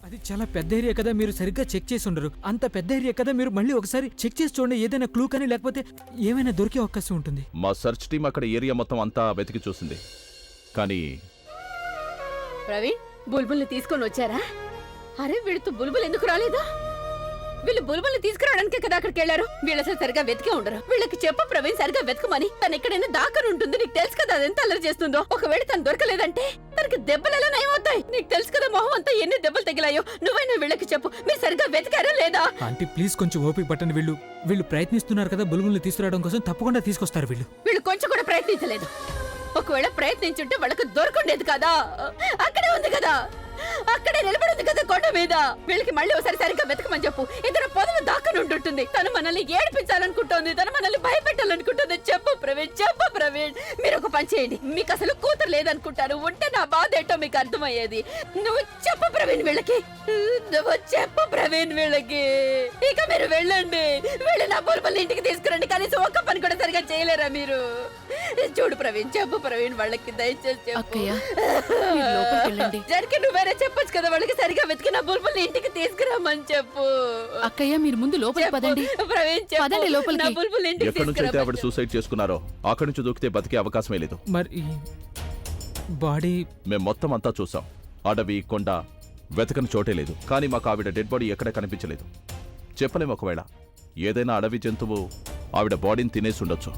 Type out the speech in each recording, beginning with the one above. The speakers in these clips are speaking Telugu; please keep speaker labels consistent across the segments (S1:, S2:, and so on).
S1: అది చాలా పెద్ద ఏరియా కదా, మీరు సరిగ్గా చెక్ చేసి ఉండరు. అంత పెద్ద ఏరియా కదా, మీరు మళ్ళీ ఒకసారి చెక్ చేసి చూడండి. ఏదైనా క్లూ కానీ లేకపోతే ఏమైనా దొరికే అవకాశం ఉంటుంది.
S2: మా సెర్చ్ టీం అక్కడ ఏరియా మొత్తం అంతా వెతికి చూసింది, కానీ
S3: ప్రవీణ్ బుల్బుల్ని తీసుకొని వచ్చారా? అరే వీళ్ళతో బుల్బుల్ ఎందుకు రాలేదా? వీళ్ళు బుల్బుల్ని తీసుకురావడానికే కదా అక్కడికి వెళ్ళారు. వీళ్ళు అసలు సరిగా వెతికే ఉండరు. వీళ్ళకి చెప్పు ప్రవీణ్ సరిగా వెతకమని. తను ఎక్కడైనా దాకని ఉంటుంది. నీకు తెలుసు కదా అదెంత అల్లరి చేస్తుందో. ఒకవేళ తను దొరకలేదంటే తనకి దెబ్బలు ఎలా నయమవుతాయి? నీకు తెలుసు కదా మొహం అంతా ఎన్ని దెబ్బలు తగిలాయో. నువ్వైనా వీళ్ళకి చెప్పు మీరు సరిగా వెతికారా లేదా?
S1: ఆంటీ ప్లీజ్ కొంచెం ఓపిక పట్టండి. వీళ్ళు ప్రయత్నిస్తున్నారు కదా బుల్బుల్ని తీసుకురావడం కోసం. తప్పకుండా తీసుకొస్తారు వీళ్ళు.
S3: వీళ్ళు కొంచెం కూడా ప్రయత్నించలేదు. ఒకవేళ ప్రయత్నించుంటే వాళ్ళకి దొరకుండేది కదా. అక్కడే ఉంది కదా, అక్కడే నిలబడింది కదా కొండ మీద. వీళ్ళకి మళ్ళీ ఒకసారి సరిగ్గా వెతకమని చెప్పు. ఇతర పొదలు దాక్కని ఉంటుంటుంది. తను మనల్ని ఏడిపించాలనుకుంటోంది, తను మనల్ని భయపెట్టాలనుకుంటుంది. చెప్పు ప్రవీణ్, చెప్పు ప్రవీణ్. మీరు ఒక పని చేయండి. మీకు అసలు కూతురు లేదనుకుంటారు. ఉంటే నా బాధ ఏంటో మీకు అర్థమయ్యేది. నువ్వు చెప్పు ప్రవీణ్ వీళ్ళకి, నువ్వు చెప్పు ప్రవీణ్ వీళ్ళకి. ఇక మీరు వెళ్ళండి, వెళ్ళి నా బుల్బుల్ని ఇంటికి తీసుకురండి. కనీసం ఒక్క పని కూడా సరిగా చేయలేరా మీరు? చూడు ప్రవీణ్, చెప్పు ప్రవీణ్ వాళ్ళకి దయచేసి చెప్పు. జరిగి నువ్వేరే చెప్పొచ్చు కదా వాళ్ళకి, సరిగా వెతికి నా బుల్బుల్ని ఇంటికి తీసుకురామని చెప్పు.
S4: అక్కయ్య మీరు ముందు లోపలికి పదండి.
S3: ప్రవీణ్
S4: పదండి లోపలికి.
S3: నా బుల్బుల్ని ఇంటికి
S2: ఎక్కడి నుంచి అయితే ఆవిడ సూసైడ్ చేసుకున్నారో అక్కడి నుంచి దొరికితే బతికే అవకాశమే లేదు.
S1: మరి బాడీ
S2: మేం మొత్తం అంతా చూసాం. అడవి, కొండ, వెతకని చోటే లేదు. కానీ మాకు ఆవిడ డెడ్ బాడీ ఎక్కడ కనిపించలేదు. చెప్పలేం, ఒకవేళ ఏదైనా అడవి జంతువు ఆవిడ బాడీని తినేసి ఉండొచ్చు.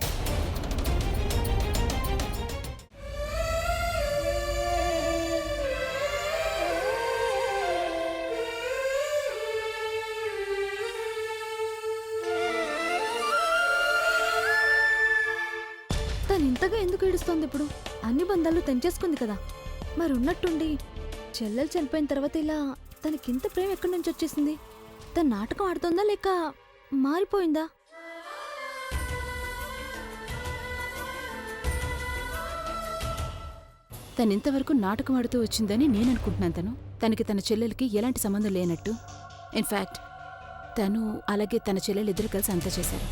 S5: తను ఇంతగా ఎందుకు ఏడుస్తోంది ఇప్పుడు? అన్ని బంధాలు తెంచేసుకుంది కదా. మరి ఉన్నట్టుండి చెల్లెలు చనిపోయిన తర్వాత ఇలా తనకింత ప్రేమ ఎక్కడి నుంచి వచ్చేసింది? తన నాటకం ఆడుతోందా లేక మారిపోయిందా?
S4: తను ఇంతవరకు నాటకం ఆడుతూ వచ్చిందని నేను అనుకుంటున్నాను. తనకి తన చెల్లెలకి ఎలాంటి సంబంధం లేనట్టు. ఇన్ఫ్యాక్ట్ తను అలాగే తన చెల్లెలు ఇద్దరు కలిసి అంతా చేశారు.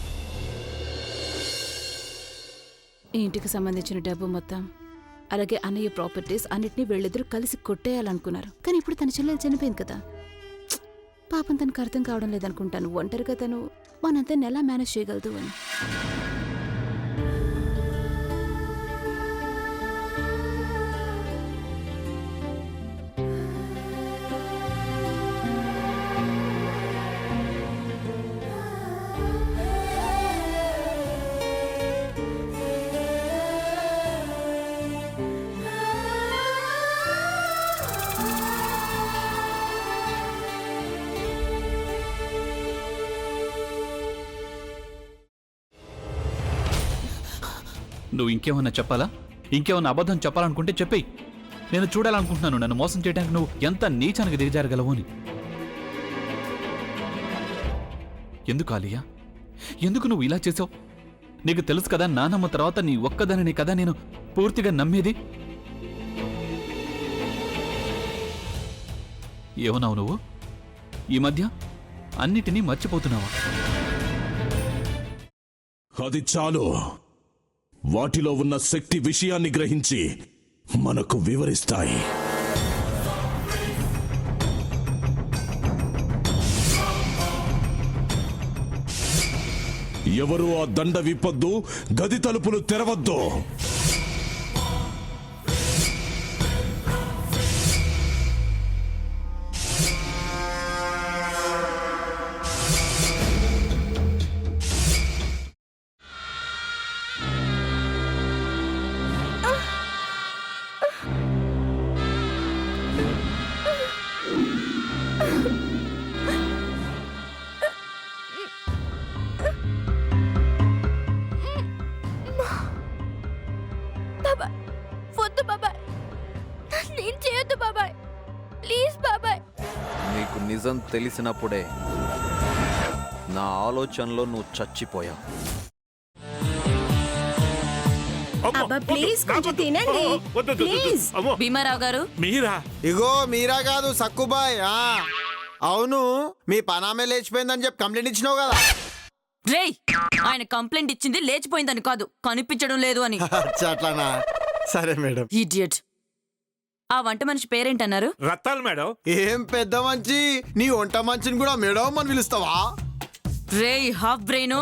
S4: ఈ ఇంటికి సంబంధించిన డబ్బు మొత్తం, అలాగే అన్నయ్య ప్రాపర్టీస్ అన్నిటినీ వీళ్ళిద్దరూ కలిసి కొట్టేయాలనుకున్నారు. కానీ ఇప్పుడు తన చెల్లెలు చనిపోయింది కదా. పాపం తనకు అర్థం కావడం లేదనుకుంటాను. ఒంటరిగా తను మనంతా ఎలా మేనేజ్ చేయగలదు అని.
S6: నువ్వు ఇంకేమన్నా చెప్పాలా? ఇంకేమన్నా అబద్ధం చెప్పాలనుకుంటే చెప్పేయి. నేను చూడాలనుకుంటున్నాను నన్ను మోసం చేయడానికి నువ్వు ఎంత నీచానికి దిగజారగలవు అని. ఎందుకు ఆలియా, ఎందుకు నువ్వు ఇలా చేసావు? నీకు తెలుసు కదా నానమ్మ తర్వాత నీ ఒక్కదానిని కదా నేను పూర్తిగా నమ్మేది. ఏమన్నావు నువ్వు? ఈ మధ్య అన్నిటినీ మర్చిపోతున్నావా?
S7: అది చాలు. వాటిలో ఉన్న శక్తి విషయాన్ని గ్రహించి మనకు వివరిస్తాయి. ఎవరు ఆ దండ విప్పొద్దు, గది తలుపులు తెరవద్దు.
S8: నీకు నిజం తెలిసినప్పుడే నా ఆలోచనలో నువ్వు చచ్చిపోయావు.
S4: భీమారావు గారు,
S9: మీరా? ఇగో మీరా కాదు సక్కుబాయ్. అవును, మీ పనామే లేచిపోయిందని చెప్పి కంప్లైంట్ ఇచ్చినావు కదా.
S4: రేయ్, ఆయన కంప్లైంట్ ఇచ్చింది లేచిపోయిందని కాదు, కనిపించడం లేదు అని.
S9: అట్లానా? సరే మేడం.
S4: ఇడియట్.
S10: ఆ వంట మనిషి పేరేంటన్నారు?
S7: రత్తాలు మేడం.
S9: ఏం పెద్ద మంచి, నీ వంట మంచిని కూడా మేడం అని పిలుస్తావా?
S10: రేయ్ హాఫ్ బ్రెయిన్,